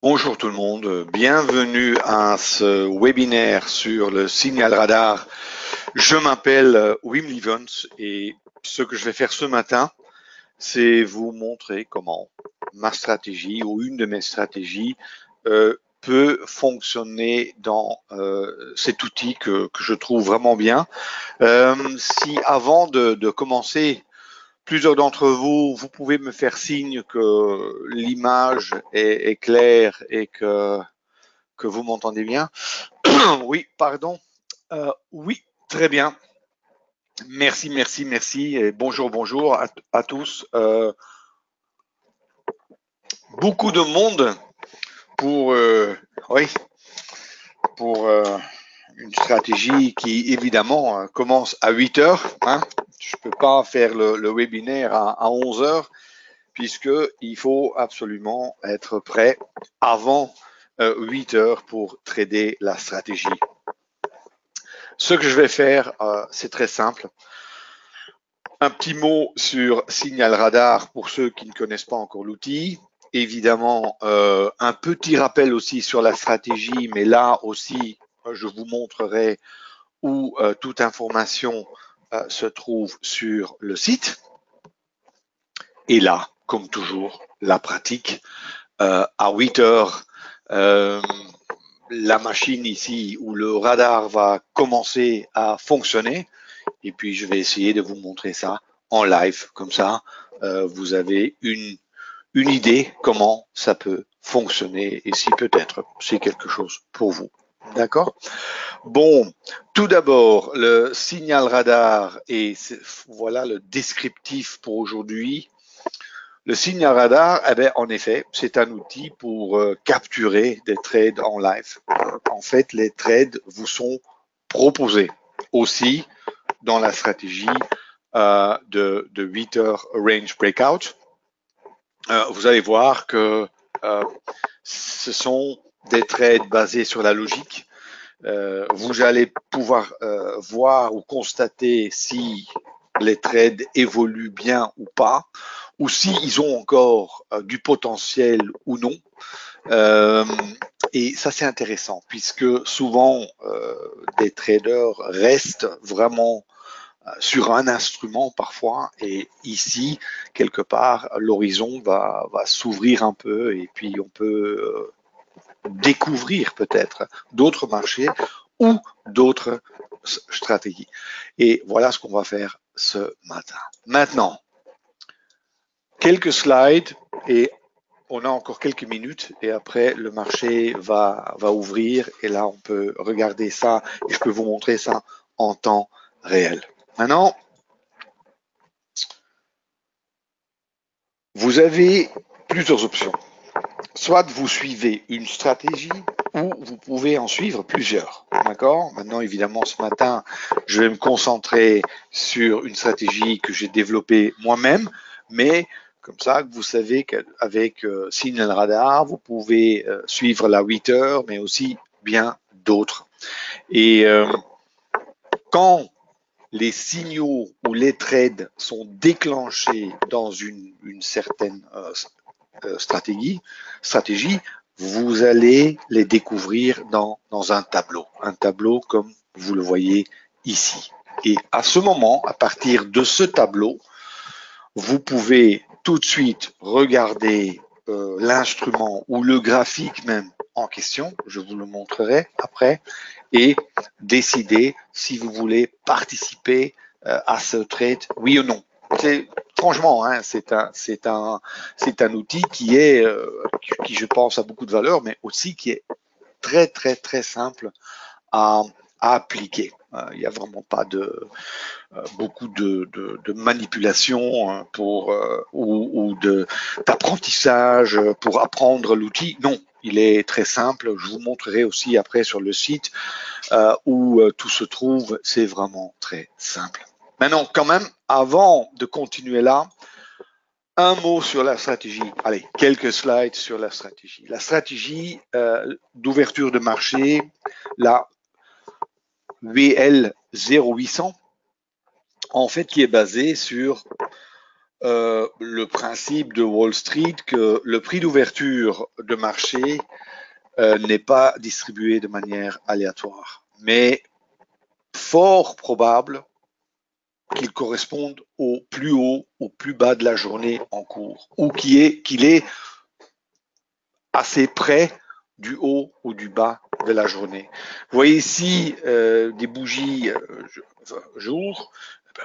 Bonjour tout le monde, bienvenue à ce webinaire sur le signal radar. Je m'appelle Wim Livens et ce que je vais faire ce matin, c'est vous montrer comment ma stratégie ou une de mes stratégies peut fonctionner dans cet outil que je trouve vraiment bien. Si avant de commencer, plusieurs d'entre vous, vous pouvez me faire signe que l'image est claire et que vous m'entendez bien. Oui, pardon. Oui, très bien. Merci, merci, merci. Et bonjour, bonjour à tous. Beaucoup de monde pour, oui, pour une stratégie qui évidemment commence à 8 heures. Hein. Je ne peux pas faire le webinaire à 11 heures puisqu'il faut absolument être prêt avant 8 heures pour trader la stratégie. Ce que je vais faire, c'est très simple. Un petit mot sur Signal Radar pour ceux qui ne connaissent pas encore l'outil. Évidemment, un petit rappel aussi sur la stratégie, mais là aussi, je vous montrerai où toute information se trouve sur le site. Et là, comme toujours, la pratique. À 8 heures, la machine ici où le radar va commencer à fonctionner. Et puis, je vais essayer de vous montrer ça en live. Comme ça, vous avez une idée comment ça peut fonctionner et si peut-être c'est quelque chose pour vous. D'accord? Bon, tout d'abord, le signal radar et voilà le descriptif pour aujourd'hui. Le signal radar, eh bien, en effet, c'est un outil pour capturer des trades en live. En fait, les trades vous sont proposés aussi dans la stratégie de 8 heures range breakout. Vous allez voir que ce sont des trades basés sur la logique. Vous allez pouvoir voir ou constater si les trades évoluent bien ou pas, ou s'ils ont encore du potentiel ou non. Et ça, c'est intéressant, puisque souvent, des traders restent vraiment sur un instrument parfois, et ici, quelque part, l'horizon va s'ouvrir un peu, et puis on peut découvrir peut-être d'autres marchés ou d'autres stratégies. Et voilà ce qu'on va faire ce matin. Maintenant, quelques slides et on a encore quelques minutes et après le marché va ouvrir et là on peut regarder ça et je peux vous montrer ça en temps réel. Maintenant, vous avez plusieurs options. Soit vous suivez une stratégie ou vous pouvez en suivre plusieurs. D'accord? Maintenant, évidemment, ce matin, je vais me concentrer sur une stratégie que j'ai développée moi-même, mais comme ça, vous savez qu'avec Signal Radar, vous pouvez suivre la 8 heures, mais aussi bien d'autres. Et quand les signaux ou les trades sont déclenchés dans une certaine stratégie, vous allez les découvrir dans un tableau comme vous le voyez ici. Et à ce moment, à partir de ce tableau, vous pouvez tout de suite regarder l'instrument ou le graphique même en question, je vous le montrerai après, et décider si vous voulez participer à ce trade, oui ou non. Franchement, hein, c'est un outil qui je pense a beaucoup de valeur, mais aussi qui est très très très simple à, appliquer. Il n'y a vraiment pas beaucoup de manipulation ou d'apprentissage pour apprendre l'outil. Non, il est très simple. Je vous montrerai aussi après sur le site où tout se trouve. C'est vraiment très simple. Maintenant, quand même, avant de continuer là, un mot sur la stratégie. Allez, quelques slides sur la stratégie. La stratégie d'ouverture de marché, la VL 0800, en fait, qui est basée sur le principe de Wall Street que le prix d'ouverture de marché n'est pas distribué de manière aléatoire, mais fort probable qu'il corresponde au plus haut, au plus bas de la journée en cours, ou qu'il est assez près du haut ou du bas de la journée. Vous voyez ici des bougies jour.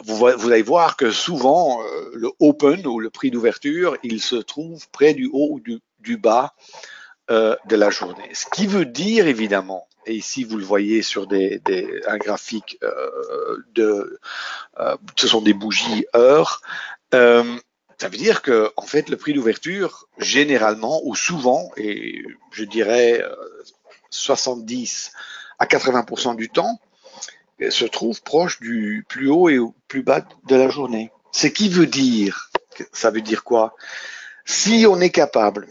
Vous allez voir que souvent le open ou le prix d'ouverture, il se trouve près du haut ou du bas de la journée. Ce qui veut dire évidemment, et ici vous le voyez sur un graphique ce sont des bougies heure, ça veut dire que en fait le prix d'ouverture généralement ou souvent, et je dirais 70 à 80% du temps, se trouve proche du plus haut et au plus bas de la journée. Ce qui veut dire, ça veut dire quoi? Si on est capable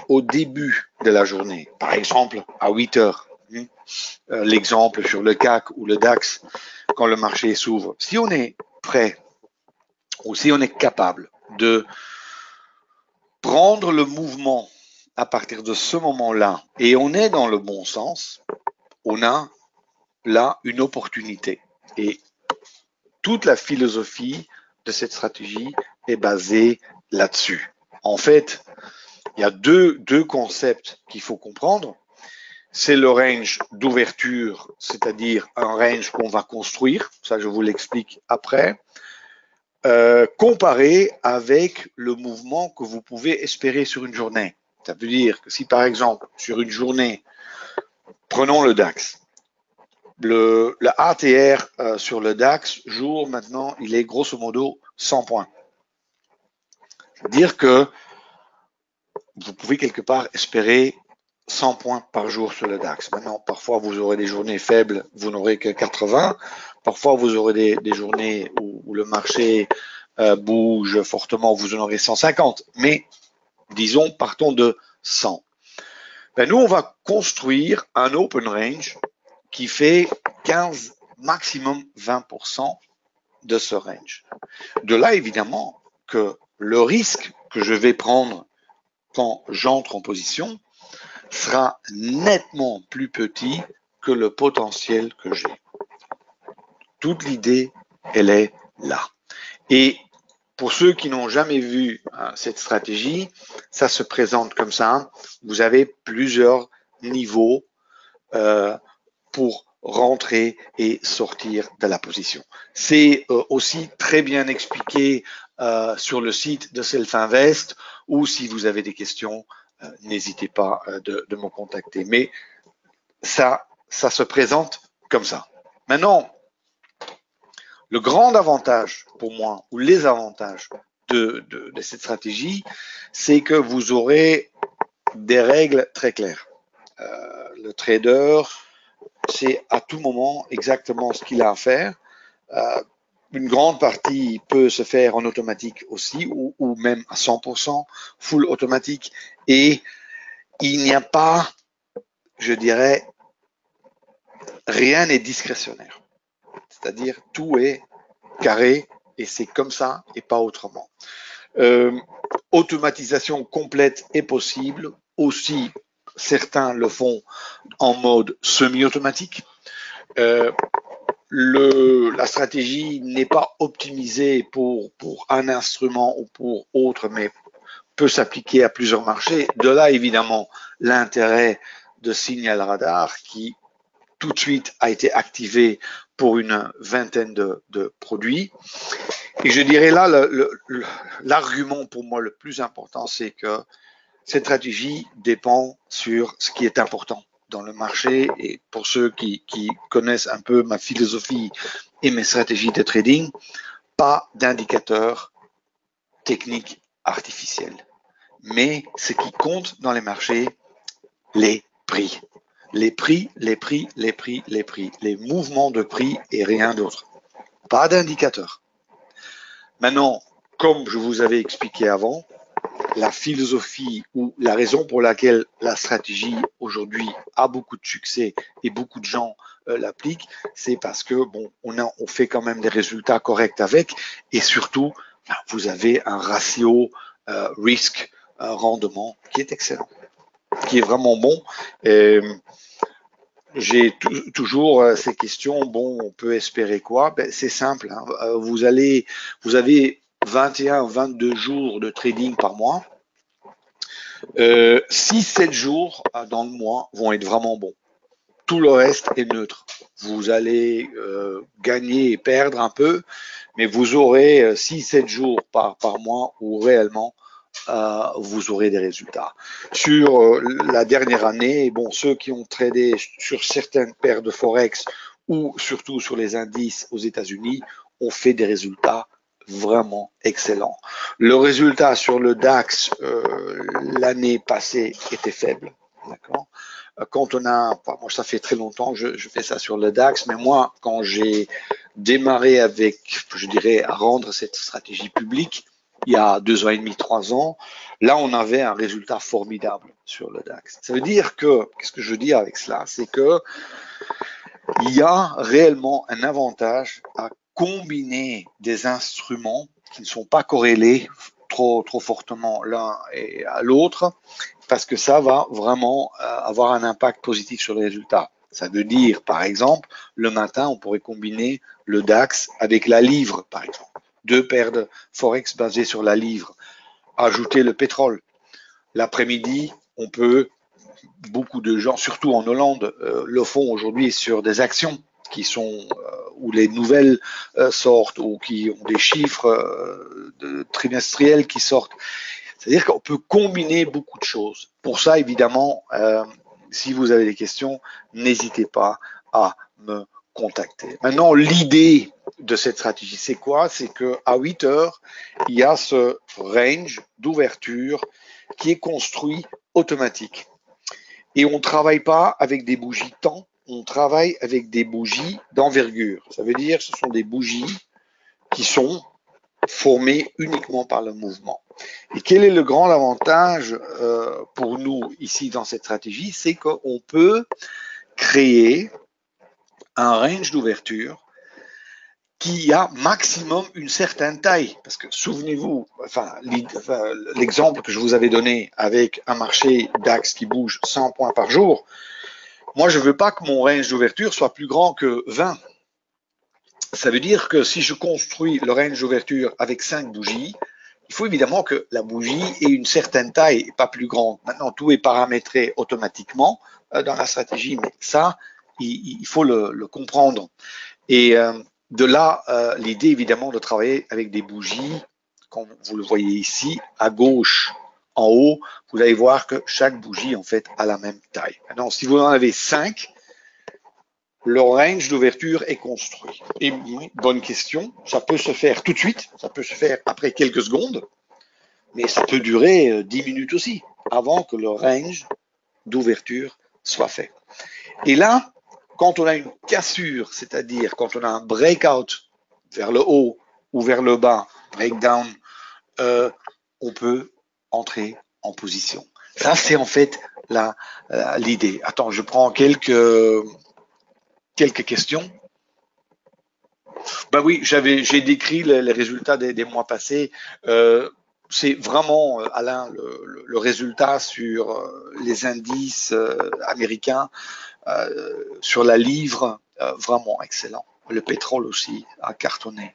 au début de la journée, par exemple à 8 heures, l'exemple sur le CAC ou le DAX, quand le marché s'ouvre, si on est prêt ou si on est capable de prendre le mouvement à partir de ce moment-là et on est dans le bon sens, on a là une opportunité. Et toute la philosophie de cette stratégie est basée là-dessus. En fait, il y a deux concepts qu'il faut comprendre. C'est le range d'ouverture, c'est-à-dire un range qu'on va construire, ça je vous l'explique après, comparé avec le mouvement que vous pouvez espérer sur une journée. Ça veut dire que si par exemple sur une journée, prenons le DAX, le ATR sur le DAX jour maintenant, il est grosso modo 100 points. C'est-à-dire que vous pouvez quelque part espérer 100 points par jour sur le DAX. Maintenant, parfois vous aurez des journées faibles, vous n'aurez que 80. Parfois vous aurez des journées où le marché bouge fortement, vous en aurez 150. Mais disons, partons de 100. Ben, nous, on va construire un open range qui fait 15, maximum 20% de ce range. De là, évidemment, que le risque que je vais prendre quand j'entre en position sera nettement plus petit que le potentiel que j'ai. Toute l'idée, elle est là. Et pour ceux qui n'ont jamais vu cette stratégie, ça se présente comme ça. Vous avez plusieurs niveaux pour rentrer et sortir de la position. C'est aussi très bien expliqué sur le site de Self Invest, ou si vous avez des questions, n'hésitez pas de me contacter. Mais ça se présente comme ça. Maintenant, le grand avantage pour moi, ou les avantages de cette stratégie, c'est que vous aurez des règles très claires. Le trader sait à tout moment exactement ce qu'il a à faire. Une grande partie peut se faire en automatique aussi, ou même à 100% full automatique. Et il n'y a pas, je dirais, rien n'est discrétionnaire. C'est-à-dire tout est carré et c'est comme ça et pas autrement. Automatisation complète est possible. Aussi, certains le font en mode semi-automatique. La stratégie n'est pas optimisée pour un instrument ou pour autre, mais peut s'appliquer à plusieurs marchés. De là, évidemment, l'intérêt de Signal Radar qui tout de suite a été activé pour une vingtaine de produits. Et je dirais là, l'argument pour moi le plus important, c'est que cette stratégie dépend sur ce qui est important dans le marché. Et pour ceux qui connaissent un peu ma philosophie et mes stratégies de trading, pas d'indicateurs techniques artificiels. Mais ce qui compte dans les marchés, les prix. Les prix, les prix, les prix, les prix. Les mouvements de prix et rien d'autre. Pas d'indicateur. Maintenant, comme je vous avais expliqué avant, la philosophie ou la raison pour laquelle la stratégie aujourd'hui a beaucoup de succès et beaucoup de gens l'appliquent, c'est parce que bon, on fait quand même des résultats corrects avec, et surtout vous avez un ratio risque-rendement qui est excellent, qui est vraiment bon. J'ai toujours ces questions. Bon, on peut espérer quoi? Ben, c'est simple. Hein. Vous avez 21, 22 jours de trading par mois. 6-7 jours dans le mois vont être vraiment bons. Tout le reste est neutre. Vous allez gagner et perdre un peu, mais vous aurez 6-7 jours par mois où réellement vous aurez des résultats. Sur la dernière année, bon, ceux qui ont tradé sur certaines paires de Forex ou surtout sur les indices aux États-Unis ont fait des résultats vraiment excellents. Le résultat sur le DAX l'année passée était faible. D'accord. Quand on a, moi ça fait très longtemps que je fais ça sur le DAX, mais moi quand j'ai démarré avec, je dirais, à rendre cette stratégie publique, il y a 2 ans et demi, 3 ans, là on avait un résultat formidable sur le DAX. Ça veut dire que, qu'est-ce que je veux dire avec cela? C'est que il y a réellement un avantage à combiner des instruments qui ne sont pas corrélés trop fortement l'un et à l'autre, parce que ça va vraiment avoir un impact positif sur les résultats. Ça veut dire, par exemple, le matin, on pourrait combiner le DAX avec la livre, par exemple. 2 paires de Forex basées sur la livre. Ajouter le pétrole. L'après-midi, on peut, beaucoup de gens, surtout en Hollande, le font aujourd'hui sur des actions qui sont où les nouvelles sortent ou qui ont des chiffres trimestriels qui sortent. C'est-à-dire qu'on peut combiner beaucoup de choses. Pour ça, évidemment, si vous avez des questions, n'hésitez pas à me contacter. Maintenant, l'idée de cette stratégie, c'est quoi? C'est qu'à 8 heures, il y a ce range d'ouverture qui est construit automatique. Et on ne travaille pas avec des bougies temps, on travaille avec des bougies d'envergure. Ça veut dire que ce sont des bougies qui sont formées uniquement par le mouvement. Et quel est le grand avantage pour nous ici dans cette stratégie? C'est qu'on peut créer un range d'ouverture qui a maximum une certaine taille. Parce que souvenez-vous, l'exemple que je vous avais donné avec un marché DAX qui bouge 100 points par jour, moi je ne veux pas que mon range d'ouverture soit plus grand que 20. Ça veut dire que si je construis le range d'ouverture avec 5 bougies, il faut évidemment que la bougie ait une certaine taille et pas plus grande. Maintenant, tout est paramétré automatiquement dans la stratégie, mais ça, il faut le comprendre. Et de là, l'idée évidemment de travailler avec des bougies, comme vous le voyez ici, à gauche, en haut, vous allez voir que chaque bougie en fait a la même taille. Maintenant, si vous en avez 5, le range d'ouverture est construit. Et bonne question, ça peut se faire tout de suite, ça peut se faire après quelques secondes, mais ça peut durer 10 minutes aussi, avant que le range d'ouverture soit fait. Et là, quand on a une cassure, c'est-à-dire quand on a un breakout vers le haut ou vers le bas, breakdown, on peut entrer en position. Ça, c'est en fait l'idée. Attends, je prends quelques questions. Ben oui, j'ai décrit les résultats des mois passés. C'est vraiment, Alain, le résultat sur les indices américains, sur la livre, vraiment excellent. Le pétrole aussi a cartonné.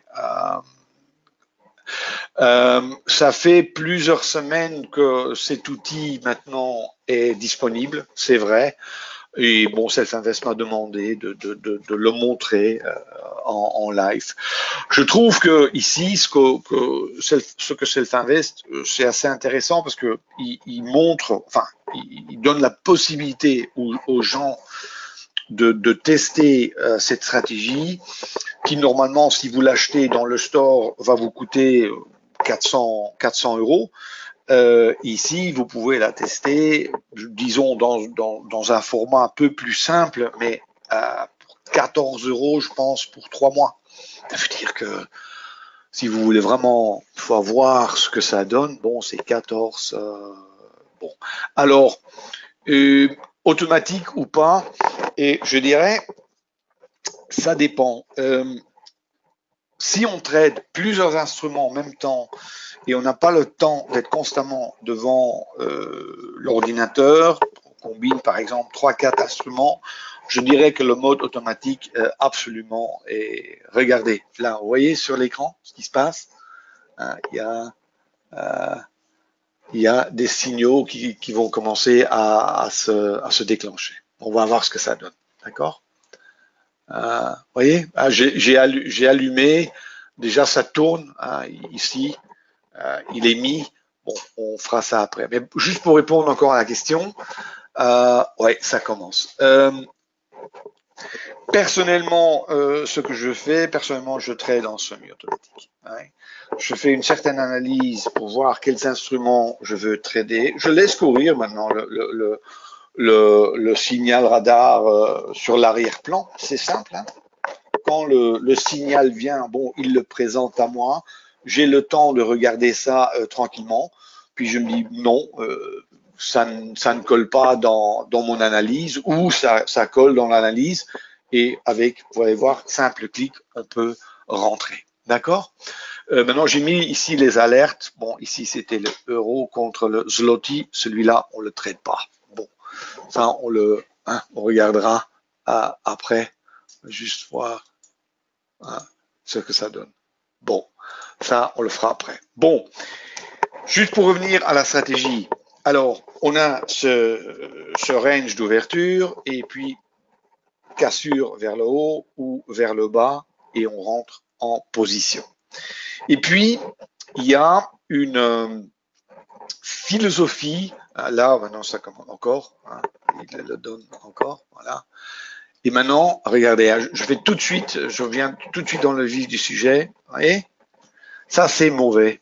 Ça fait plusieurs semaines que cet outil maintenant est disponible, c'est vrai. Et bon, Self-Invest m'a demandé de le montrer en live. Je trouve que ici, ce que Self-Invest, c'est assez intéressant parce que il montre, enfin, il donne la possibilité aux gens de tester cette stratégie qui normalement, si vous l'achetez dans le store, va vous coûter 400 €. Ici, vous pouvez la tester, disons, dans un format un peu plus simple, mais pour 14 €, je pense, pour 3 mois. Ça veut dire que si vous voulez vraiment voir ce que ça donne, bon, c'est 14. Bon. Alors, automatique ou pas, et je dirais, ça dépend. si on trade plusieurs instruments en même temps et on n'a pas le temps d'être constamment devant l'ordinateur, on combine par exemple 3-4 instruments, je dirais que le mode automatique absolument est... Regardez, là, vous voyez sur l'écran ce qui se passe, hein, il y a des signaux qui vont commencer à se déclencher. On va voir ce que ça donne, d'accord? Vous voyez, j'ai allumé, déjà ça tourne, hein, ici, il est mis, bon, on fera ça après. Mais juste pour répondre encore à la question, ouais, ça commence. Personnellement, ce que je fais, personnellement, je trade en semi-automatique. Ouais. Je fais une certaine analyse pour voir quels instruments je veux trader. Je laisse courir maintenant le signal radar sur l'arrière-plan. C'est simple. Hein. Quand le signal vient, bon, il le présente à moi. J'ai le temps de regarder ça tranquillement. Puis je me dis non, ça ne colle pas dans mon analyse ou ça colle dans l'analyse. Et avec, vous allez voir, simple clic, on peut rentrer. D'accord? Maintenant, j'ai mis ici les alertes. Bon, ici, c'était le euro contre le zloty. Celui-là, on ne le traite pas. Bon, ça, on regardera après. Juste voir ce que ça donne. Bon, ça, on le fera après. Bon, juste pour revenir à la stratégie. Alors, on a ce range d'ouverture et puis cassure vers le haut ou vers le bas et on rentre en position. Et puis, il y a une philosophie. Là, maintenant, ça commence encore. Hein, il le donne encore. Voilà. Et maintenant, regardez, je vais tout de suite, je reviens tout de suite dans le vif du sujet. Vous voyez, ça c'est mauvais.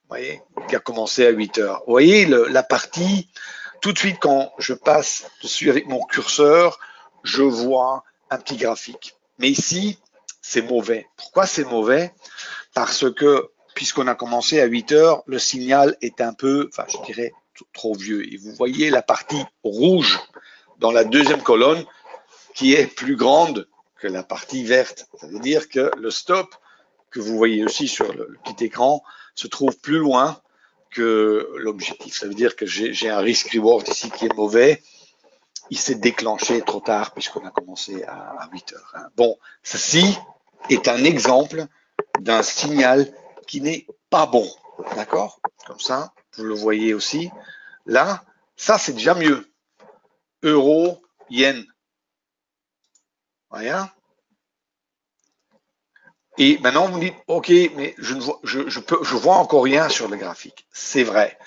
Vous voyez, qui a commencé à 8 heures. Vous voyez, la partie, tout de suite quand je passe dessus avec mon curseur, je vois un petit graphique. Mais ici, c'est mauvais. Pourquoi c'est mauvais? Parce que, puisqu'on a commencé à 8 heures, le signal est un peu, enfin, je dirais, trop vieux. Et vous voyez la partie rouge dans la deuxième colonne, qui est plus grande que la partie verte. Ça veut dire que le stop, que vous voyez aussi sur le petit écran, se trouve plus loin que l'objectif. Ça veut dire que j'ai un risk-reward ici qui est mauvais. Il s'est déclenché trop tard puisqu'on a commencé à 8 heures. Bon, ceci est un exemple d'un signal qui n'est pas bon. D'accord? Comme ça, vous le voyez aussi. Là, ça c'est déjà mieux. Euro, yen. Rien. Et maintenant, vous me dites, OK, mais je vois encore rien sur le graphique. C'est vrai.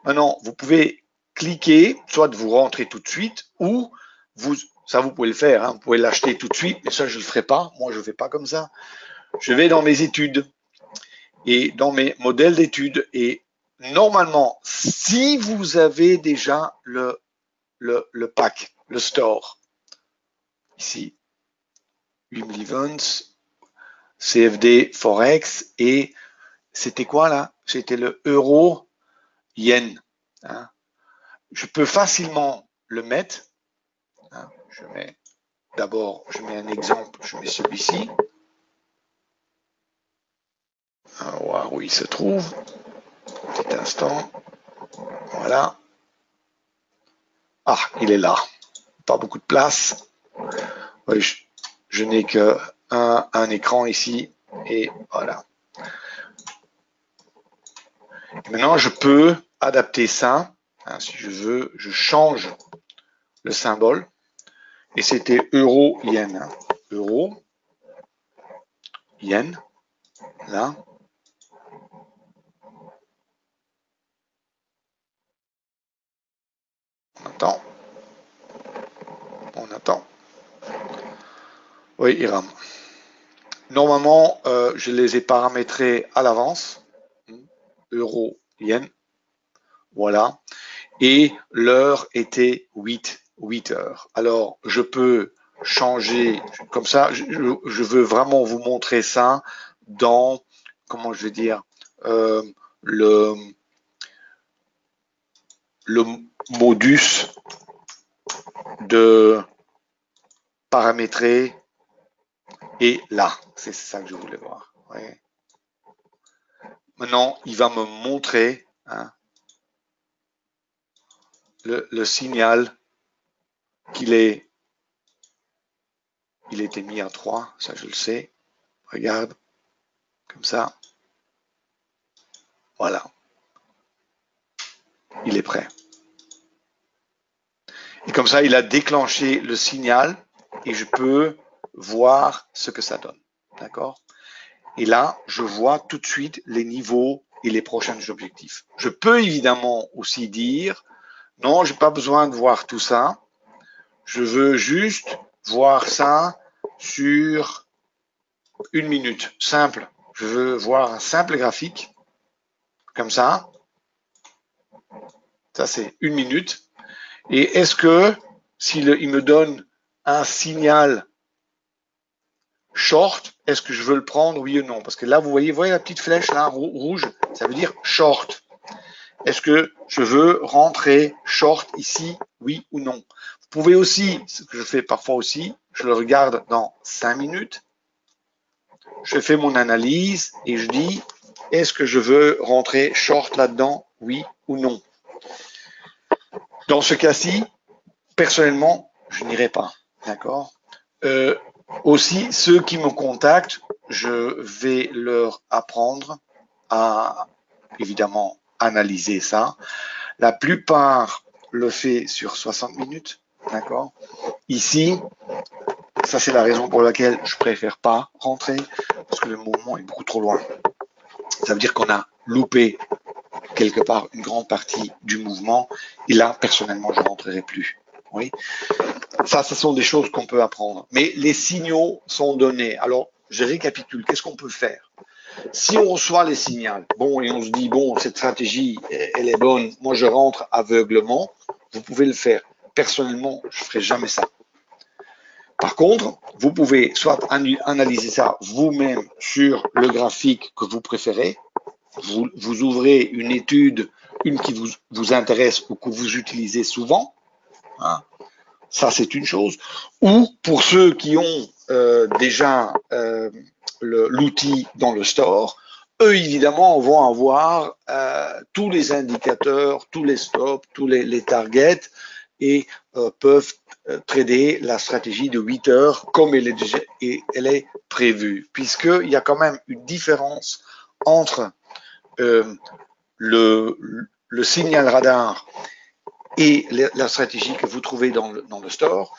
Maintenant, vous pouvez cliquer, soit vous rentrez tout de suite, ou ça vous pouvez le faire, hein, vous pouvez l'acheter tout de suite, mais ça je ne le ferai pas. Moi, je ne fais pas comme ça. Je vais dans mes études et dans mes modèles d'études et normalement, si vous avez déjà le pack, le store, ici, Wim Evans, CFD Forex et c'était quoi là? C'était le euro yen. Hein. Je peux facilement le mettre. Hein. D'abord, je mets un exemple, je mets celui-ci. Voir où il se trouve. Petit instant. Voilà. Ah, il est là. Pas beaucoup de place. Oui, je n'ai que un écran ici. Et voilà. Et maintenant, je peux adapter ça. Hein, si je veux, je change le symbole. Et c'était euro-yen. Hein. Euro, yen, là. On attend. On attend. Oui, il rame. Normalement, je les ai paramétrés à l'avance. Euro, yen. Voilà. Et l'heure était 8 heures. Alors, je peux changer comme ça. Je veux vraiment vous montrer ça dans, comment je vais dire, le modus de paramétrer et là. C'est ça que je voulais voir. Ouais. Maintenant, il va me montrer le signal qu'il est. Il était mis à 3, ça je le sais. Regarde, comme ça. Voilà. Il est prêt. Et comme ça, il a déclenché le signal et je peux voir ce que ça donne. D'accord? Et là, je vois tout de suite les niveaux et les prochains objectifs. Je peux évidemment aussi dire, non, j'ai pas besoin de voir tout ça. Je veux juste voir ça sur 1 minute. Simple. Je veux voir un simple graphique. Comme ça. Ça, c'est 1 minute. Et est-ce que, s'il me donne un signal short, est-ce que je veux le prendre, oui ou non? Parce que là, vous voyez la petite flèche là, rouge, ça veut dire short. Est-ce que je veux rentrer short ici, oui ou non? Vous pouvez aussi, ce que je fais parfois aussi, je le regarde dans 5 minutes, je fais mon analyse et je dis, est-ce que je veux rentrer short là-dedans, oui ou non? Dans ce cas-ci, personnellement, je n'irai pas, d'accord? Aussi, ceux qui me contactent, je vais leur apprendre à, évidemment, analyser ça. La plupart le fait sur 60 minutes, d'accord? Ici, ça c'est la raison pour laquelle je préfère pas rentrer, parce que le mouvement est beaucoup trop loin. Ça veut dire qu'on a loupé quelque part une grande partie du mouvement, et là, personnellement, je ne rentrerai plus. Oui. Ça, ce sont des choses qu'on peut apprendre. Mais les signaux sont donnés. Alors, je récapitule. Qu'est-ce qu'on peut faire? Si on reçoit les signaux, bon, et on se dit, bon, cette stratégie, elle est bonne, moi je rentre aveuglement, vous pouvez le faire. Personnellement, je ne ferai jamais ça. Par contre, vous pouvez soit analyser ça vous-même sur le graphique que vous préférez, vous ouvrez une étude, une qui vous intéresse ou que vous utilisez souvent, hein, ça c'est une chose, ou pour ceux qui ont déjà l'outil dans le store, eux évidemment vont avoir tous les indicateurs, tous les stops, tous les targets et peuvent trader la stratégie de 8 heures comme elle est prévue, puisqu'il y a quand même une différence entre le signal radar et la stratégie que vous trouvez dans le store.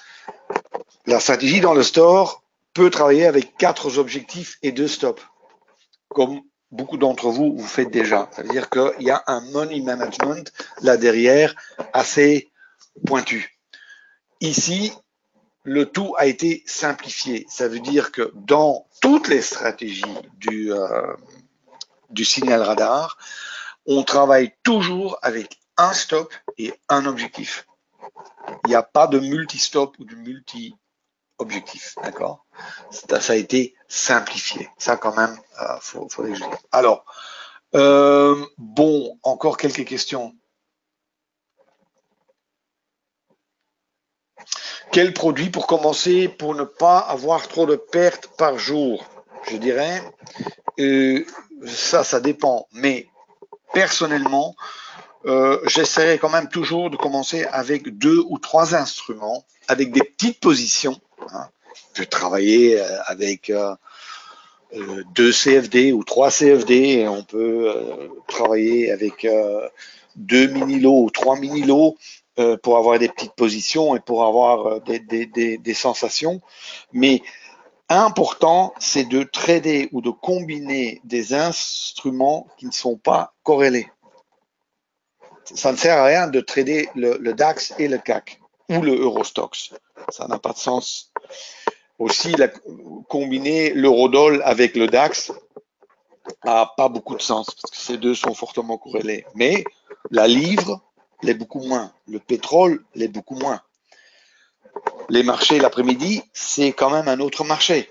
La stratégie dans le store peut travailler avec 4 objectifs et 2 stops, comme beaucoup d'entre vous faites déjà. Ça veut dire qu'il y a un money management là derrière assez pointu. Ici, le tout a été simplifié. Ça veut dire que dans toutes les stratégies du signal radar, on travaille toujours avec un stop et un objectif. Il n'y a pas de multi-stop ou de multi-objectif, d'accord? Ça a été simplifié. Ça, quand même, faudrait que je dise. Alors, bon, encore quelques questions. Quel produit pour commencer pour ne pas avoir trop de pertes par jour? Je dirais, ça dépend. Mais personnellement, j'essaierai quand même toujours de commencer avec 2 ou 3 instruments, avec des petites positions. Hein. Je vais travailler avec 2 CFD ou 3 CFD, et on peut travailler avec 2 mini-lots ou 3 mini-lots pour avoir des petites positions et pour avoir des sensations. Mais important, c'est de trader ou de combiner des instruments qui ne sont pas corrélés. Ça ne sert à rien de trader le DAX et le CAC ou le Eurostoxx. Ça n'a pas de sens. Aussi, combiner l'eurodoll avec le DAX n'a pas beaucoup de sens parce que ces deux sont fortement corrélés. Mais la livre l'est beaucoup moins. Le pétrole l'est beaucoup moins. Les marchés l'après-midi, c'est quand même un autre marché.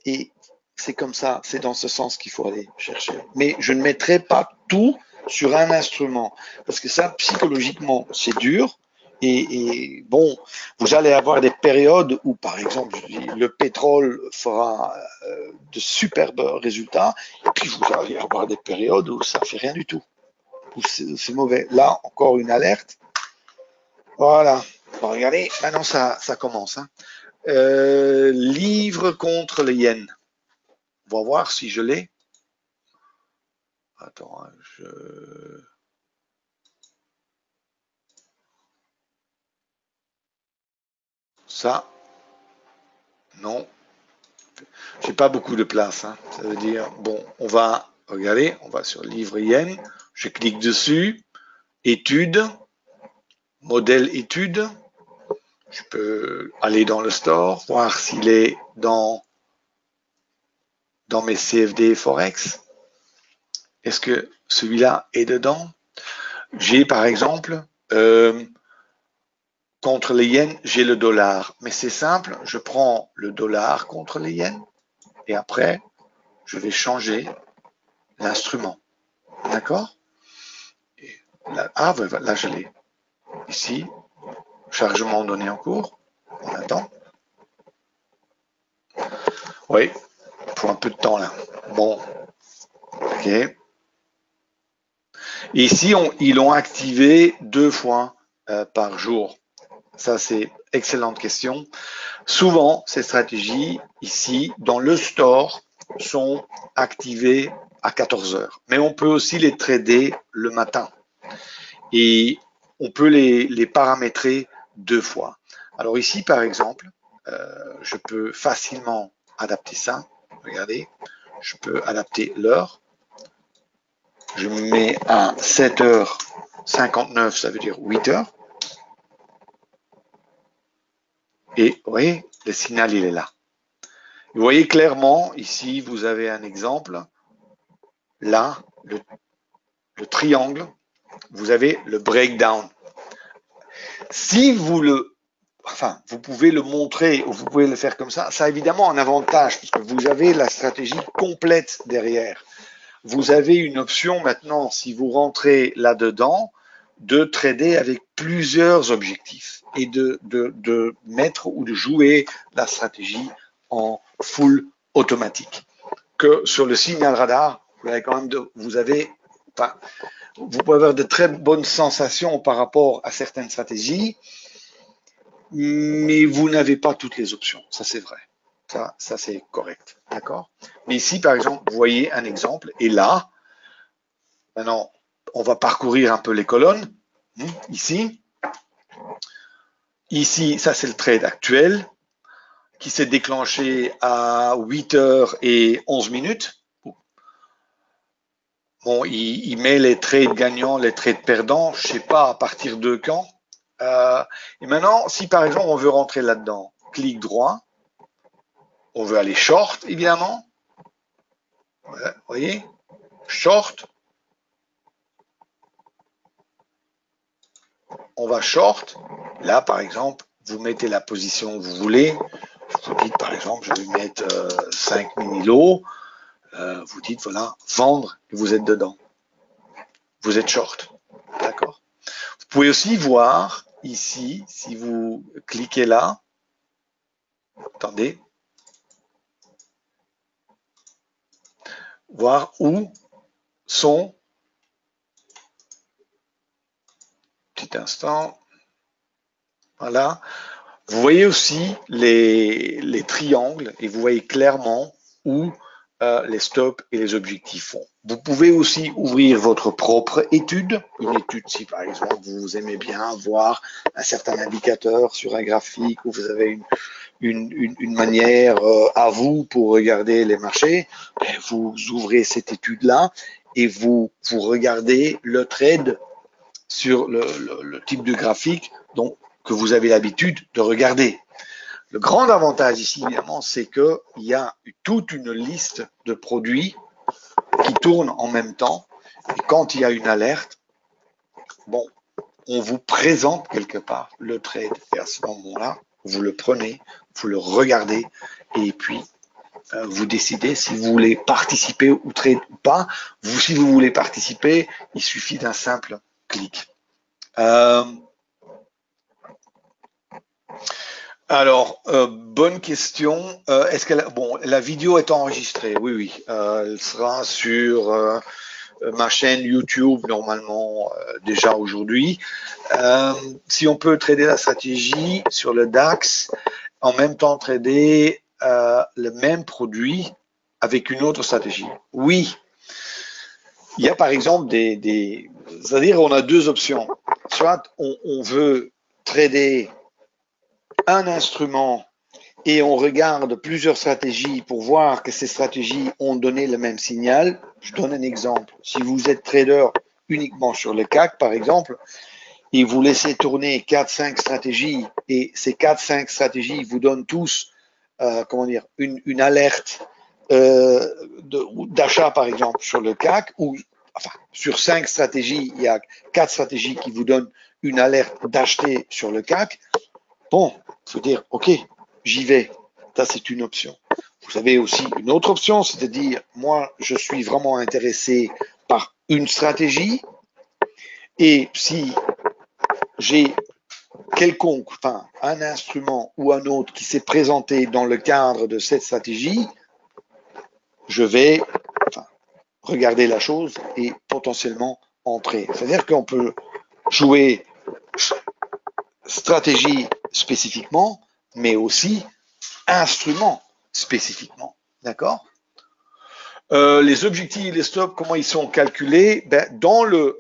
Et c'est comme ça, c'est dans ce sens qu'il faut aller chercher. Mais je ne mettrai pas tout sur un instrument parce que ça, psychologiquement, c'est dur Et bon, vous allez avoir des périodes où, par exemple, le pétrole fera de superbes résultats, et puis vous allez avoir des périodes où ça fait rien du tout, où c'est mauvais. Là, encore une alerte. Voilà. Bon, regardez, maintenant ça commence. Hein. Livre contre les yens. On va voir si je l'ai. Attends, hein, ça, non. J'ai pas beaucoup de place. Hein. Ça veut dire, bon, on va regarder, on va sur livre yen. Je clique dessus. Études, modèle études. Je peux aller dans le store, voir s'il est dans mes CFD Forex. Est-ce que celui-là est dedans? J'ai par exemple, contre les yens, j'ai le dollar. Mais c'est simple, je prends le dollar contre les yens et après, je vais changer l'instrument. D'accord? Ah, là, je l'ai. Ici, chargement donné en cours. On attend. Oui, il faut un peu de temps là. Bon, ok. Et ici, ils l'ont activé 2 fois par jour. Ça, c'est excellente question. Souvent, ces stratégies ici, dans le store, sont activées à 14 heures. Mais on peut aussi les trader le matin. Et on peut les paramétrer 2 fois. Alors ici, par exemple, je peux facilement adapter ça. Regardez, je peux adapter l'heure. Je me mets à 7h59, ça veut dire 8h. Et vous voyez, le signal, il est là. Vous voyez clairement, ici, vous avez un exemple. Là, le triangle, vous avez le breakdown. Si vous vous pouvez le montrer ou vous pouvez le faire comme ça a évidemment un avantage parce que vous avez la stratégie complète derrière. Vous avez une option maintenant, si vous rentrez là-dedans, de trader avec plusieurs objectifs et de mettre ou de jouer la stratégie en full automatique. Que sur le signal radar, vous pouvez avoir de très bonnes sensations par rapport à certaines stratégies, mais vous n'avez pas toutes les options. Ça, c'est vrai. Ça c'est correct. D'accord? Mais ici, par exemple, vous voyez un exemple, et là, maintenant, on va parcourir un peu les colonnes. Ici, ça c'est le trade actuel qui s'est déclenché à 8h11. Bon, il met les trades gagnants, les trades perdants, je sais pas à partir de quand. Et maintenant, si par exemple on veut rentrer là-dedans, clic droit, on veut aller short évidemment. Vous voyez, short. On va short. Là, par exemple, vous mettez la position que vous voulez. Vous dites, par exemple, je vais mettre 5 mini-lots. Vous dites, voilà, vendre, et vous êtes dedans. Vous êtes short. D'accord? Vous pouvez aussi voir ici, si vous cliquez là, attendez, voir où sont, petit instant, voilà, vous voyez aussi les triangles et vous voyez clairement où les stops et les objectifs font. Vous pouvez aussi ouvrir votre propre étude, une étude si par exemple vous aimez bien voir un certain indicateur sur un graphique ou vous avez une manière à vous pour regarder les marchés, vous ouvrez cette étude-là et vous regardez le trade sur le type de graphique que vous avez l'habitude de regarder. Le grand avantage ici, évidemment, c'est qu'il y a toute une liste de produits qui tournent en même temps. Et quand il y a une alerte, bon, on vous présente quelque part le trade. Et à ce moment-là, vous le prenez, vous le regardez, et puis vous décidez si vous voulez participer au trade ou pas. Si vous voulez participer, il suffit d'un simple clic. Alors, bonne question. Est-ce que bon, la vidéo est enregistrée? Oui, oui. Elle sera sur ma chaîne YouTube normalement déjà aujourd'hui. Euh, Si on peut trader la stratégie sur le DAX, en même temps trader le même produit avec une autre stratégie. Oui, il y a par exemple c'est-à-dire on a deux options. Soit on veut trader un instrument et on regarde plusieurs stratégies pour voir que ces stratégies ont donné le même signal. Je donne un exemple. Si vous êtes trader uniquement sur le CAC, par exemple, et vous laissez tourner 4-5 stratégies, et ces 4-5 stratégies vous donnent tous, comment dire, une alerte d'achat, par exemple, sur le CAC, ou enfin, sur 5 stratégies, il y a 4 stratégies qui vous donnent une alerte d'acheter sur le CAC. Bon, il faut dire, OK, j'y vais. Ça, c'est une option. Vous avez aussi une autre option, c'est-à-dire, moi, je suis vraiment intéressé par une stratégie, et si j'ai quelconque, enfin, un instrument ou un autre qui s'est présenté dans le cadre de cette stratégie, je vais enfin, regarder la chose et potentiellement entrer. C'est-à-dire qu'on peut jouer stratégie spécifiquement, mais aussi instrument spécifiquement. D'accord? Les objectifs et les stops, comment ils sont calculés? Dans le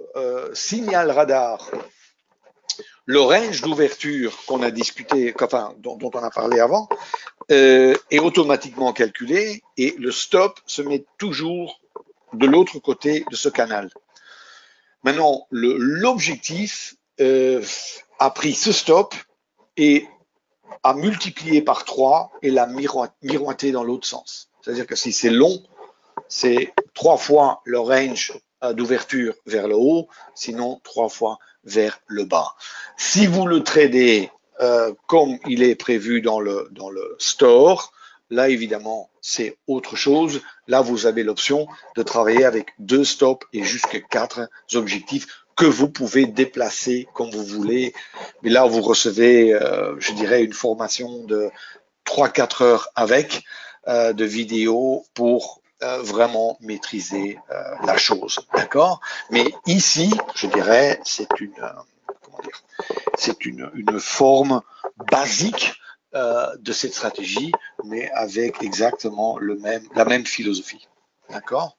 signal radar, le range d'ouverture qu'on a discuté, enfin, dont on a parlé avant, est automatiquement calculé et le stop se met toujours de l'autre côté de ce canal. Maintenant, l'objectif a pris ce stop et a multiplié par 3 et l'a miroité dans l'autre sens. C'est-à-dire que si c'est long, c'est 3 fois le range d'ouverture vers le haut, sinon 3 fois vers le bas. Si vous le tradez comme il est prévu dans le store, là évidemment c'est autre chose. Là vous avez l'option de travailler avec 2 stops et jusqu'à 4 objectifs que vous pouvez déplacer comme vous voulez. Mais là vous recevez, je dirais, une formation de 3-4 heures avec de vidéos pour vraiment maîtriser la chose, d'accord? Mais ici, je dirais, comment dire, c'est une forme basique de cette stratégie, mais avec exactement la même philosophie, d'accord?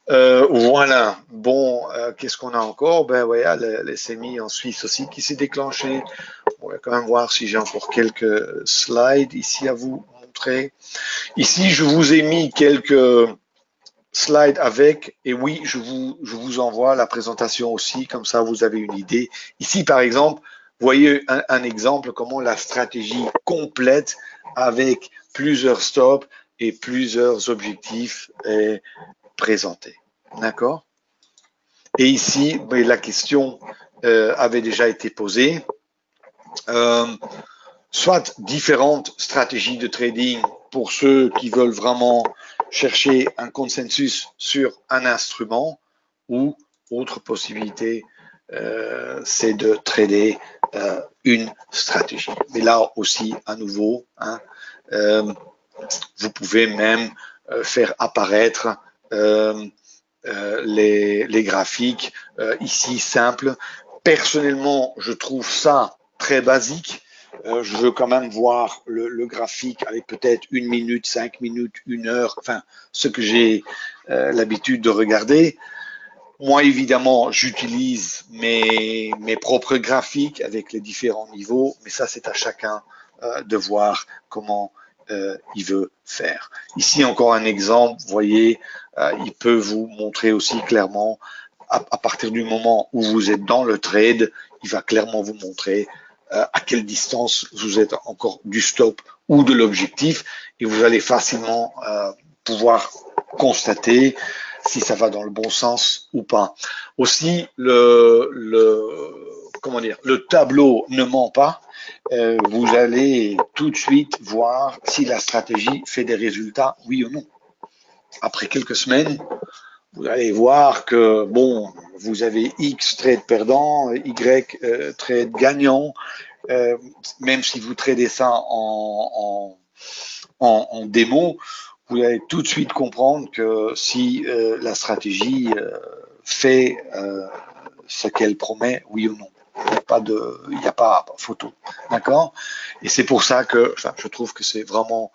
Voilà. Bon, qu'est-ce qu'on a encore? Ben voilà, les SMI en Suisse aussi qui s'est déclenché. On va quand même voir si j'ai encore quelques slides ici à vous montrer. Ici, je vous ai mis quelques slides avec, et oui, je vous envoie la présentation aussi, comme ça vous avez une idée. Ici, par exemple, voyez un exemple comment la stratégie complète avec plusieurs stops et plusieurs objectifs est présentée. D'accord? Et ici, la question avait déjà été posée. Soit différentes stratégies de trading pour ceux qui veulent vraiment chercher un consensus sur un instrument, ou autre possibilité, c'est de trader une stratégie. Mais là aussi, à nouveau, hein, vous pouvez même faire apparaître les graphiques ici simples. Personnellement, je trouve ça très basique. Je veux quand même voir le graphique avec peut-être 1 minute, 5 minutes, 1 heure, enfin, ce que j'ai l'habitude de regarder. Moi, évidemment, j'utilise mes propres graphiques avec les différents niveaux, mais ça, c'est à chacun de voir comment il veut faire. Ici, encore un exemple, vous voyez, il peut vous montrer aussi clairement, à partir du moment où vous êtes dans le trade, il va clairement vous montrer à quelle distance vous êtes encore du stop ou de l'objectif, et vous allez facilement pouvoir constater si ça va dans le bon sens ou pas. Aussi, comment dire, le tableau ne ment pas. Vous allez tout de suite voir si la stratégie fait des résultats, oui ou non. Après quelques semaines, vous allez voir que, bon, vous avez X trade perdant, Y trade gagnant, euh, même si vous tradez ça en démo, vous allez tout de suite comprendre que si la stratégie fait ce qu'elle promet, oui ou non. Il n'y a pas photo. D'accord? Et c'est pour ça que enfin, je trouve que c'est vraiment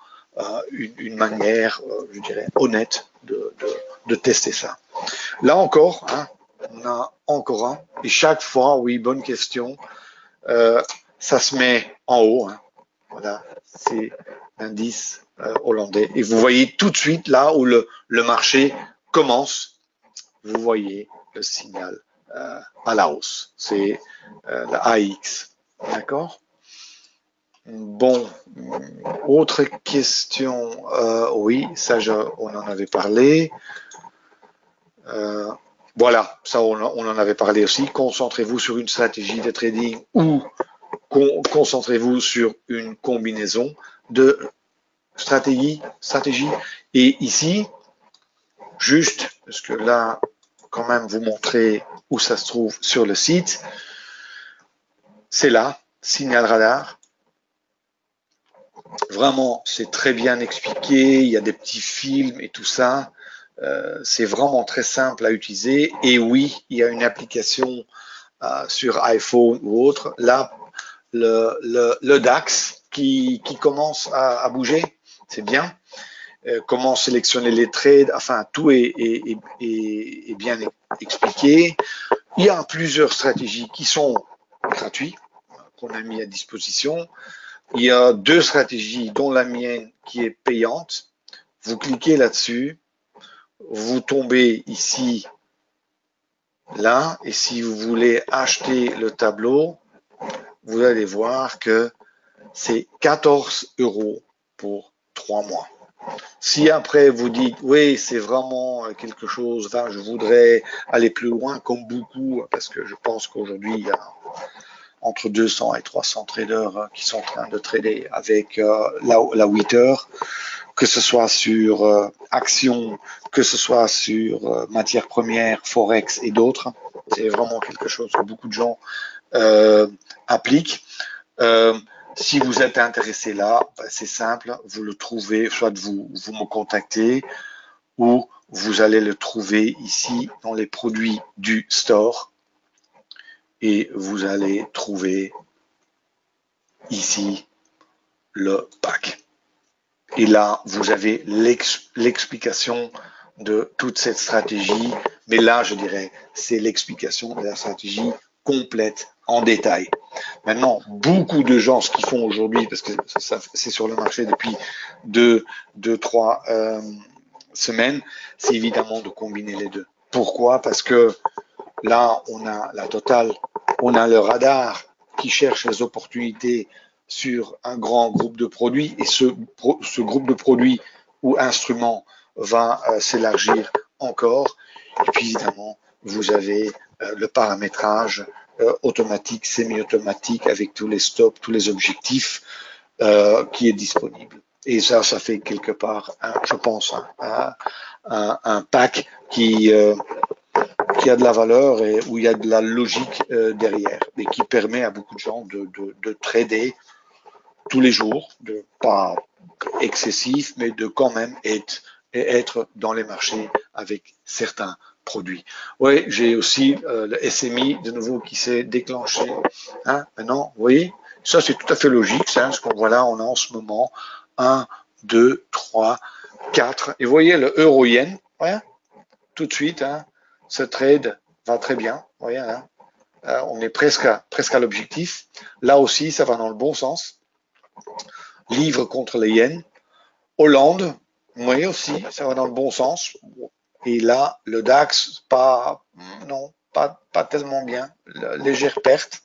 une manière, je dirais, honnête de tester ça. Là encore, hein, on a encore un. Et chaque fois, oui, bonne question. Euh, Ça se met en haut. Hein. Voilà, c'est l'indice hollandais. Et vous voyez tout de suite là où le marché commence, vous voyez le signal à la hausse. C'est la AX. D'accord? Bon, autre question. Oui, ça, on en avait parlé. Voilà, ça, on en avait parlé aussi. Concentrez-vous sur une stratégie de trading ou concentrez-vous sur une combinaison de stratégie. Et ici, juste, parce que là, quand même, vous montrer où ça se trouve sur le site. C'est là, signal radar. Vraiment, c'est très bien expliqué. Il y a des petits films et tout ça. C'est vraiment très simple à utiliser. Et oui, il y a une application sur iPhone ou autre. Là, le DAX qui commence à bouger, c'est bien. Comment sélectionner les trades, enfin, tout est bien expliqué. Il y a plusieurs stratégies qui sont gratuites, qu'on a mis à disposition. Il y a deux stratégies, dont la mienne qui est payante. Vous cliquez là-dessus, vous tombez ici, là, et si vous voulez acheter le tableau, vous allez voir que c'est 14 € pour 3 mois. Si après vous dites, oui, c'est vraiment quelque chose, enfin, je voudrais aller plus loin, comme beaucoup, parce que je pense qu'aujourd'hui, il y a entre 200 et 300 traders qui sont en train de trader avec la 8 heures, que ce soit sur actions, que ce soit sur matières premières, forex et d'autres. C'est vraiment quelque chose que beaucoup de gens appliquent. Si vous êtes intéressé là, c'est simple, vous le trouvez, soit vous me contactez ou vous allez le trouver ici dans les produits du store et vous allez trouver ici le pack. Et là, vous avez l'explication de toute cette stratégie. Mais là, je dirais, c'est l'explication de la stratégie complète en détail. Maintenant, beaucoup de gens, ce qu'ils font aujourd'hui, parce que c'est sur le marché depuis deux, trois semaines, c'est évidemment de combiner les deux. Pourquoi? Parce que là, on a la totale, on a le radar qui cherche les opportunités sur un grand groupe de produits et ce groupe de produits ou instruments va s'élargir encore. Et puis évidemment, vous avez le paramétrage automatique, semi-automatique avec tous les stops, tous les objectifs qui est disponible. Et ça fait quelque part, je pense, un pack qui a de la valeur et où il y a de la logique derrière et qui permet à beaucoup de gens de trader tous les jours, de pas excessif, mais de quand même être dans les marchés avec certains produits. Oui, j'ai aussi le SMI de nouveau qui s'est déclenché. Hein, maintenant, vous voyez, ça c'est tout à fait logique, ça, ce qu'on voit là, on a en ce moment 1, 2, 3, 4. Et vous voyez le euro-yen, ouais, tout de suite, hein, ce trade va très bien, vous voyez, hein, on est presque à l'objectif. Là aussi, ça va dans le bon sens. Livre contre les yens. Hollande, oui aussi, ça va dans le bon sens. Et là, le DAX, non, pas tellement bien. Légère perte.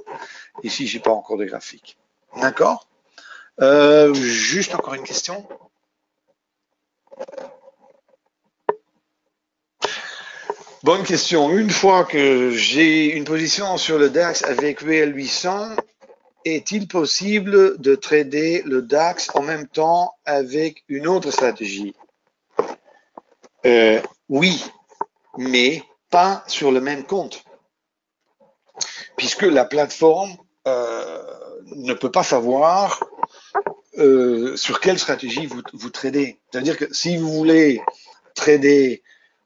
Ici, j'ai pas encore de graphique. D'accord. Juste encore une question. Bonne question. Une fois que j'ai une position sur le DAX avec VL800, est-il possible de trader le DAX en même temps avec une autre stratégie? Oui, mais pas sur le même compte, puisque la plateforme ne peut pas savoir sur quelle stratégie vous tradez. C'est-à-dire que si vous voulez trader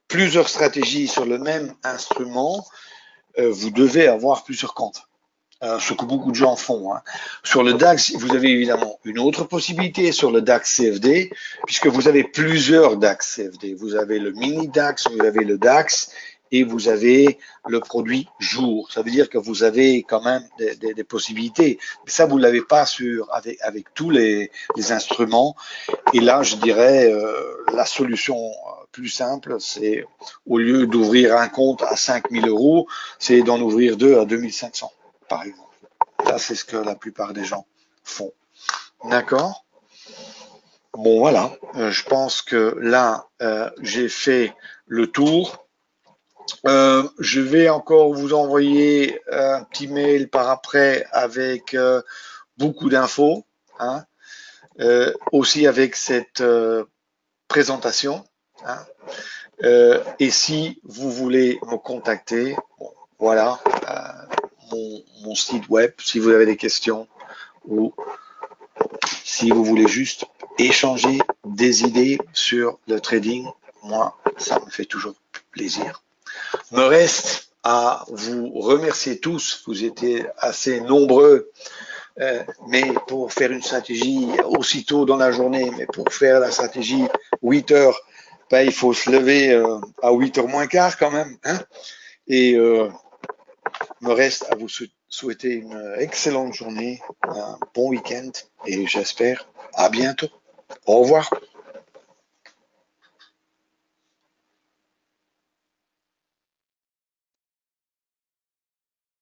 plusieurs stratégies sur le même instrument, vous devez avoir plusieurs comptes. Ce que beaucoup de gens font. Hein. Sur le DAX, vous avez évidemment une autre possibilité sur le DAX CFD, puisque vous avez plusieurs DAX CFD. Vous avez le mini DAX, vous avez le DAX et vous avez le produit jour. Ça veut dire que vous avez quand même des possibilités. Mais ça, vous ne l'avez pas avec tous les instruments. Et là, je dirais, la solution plus simple, c'est au lieu d'ouvrir un compte à 5 000 €, c'est d'en ouvrir deux à 2 500, par exemple. Ça, c'est ce que la plupart des gens font. D'accord? Bon, voilà. Je pense que là, j'ai fait le tour. Je vais encore vous envoyer un petit mail par après avec beaucoup d'infos, hein, aussi avec cette présentation. Hein. Et si vous voulez me contacter, bon, voilà mon site web, si vous avez des questions ou si vous voulez juste échanger des idées sur le trading, moi, ça me fait toujours plaisir. Me reste à vous remercier tous. Vous étiez assez nombreux, mais pour faire une stratégie aussitôt dans la journée, mais pour faire la stratégie 8 heures, ben, il faut se lever à 8 heures moins quart quand même. Hein, et me reste à vous souhaiter une excellente journée, un bon week-end et j'espère à bientôt. Au revoir.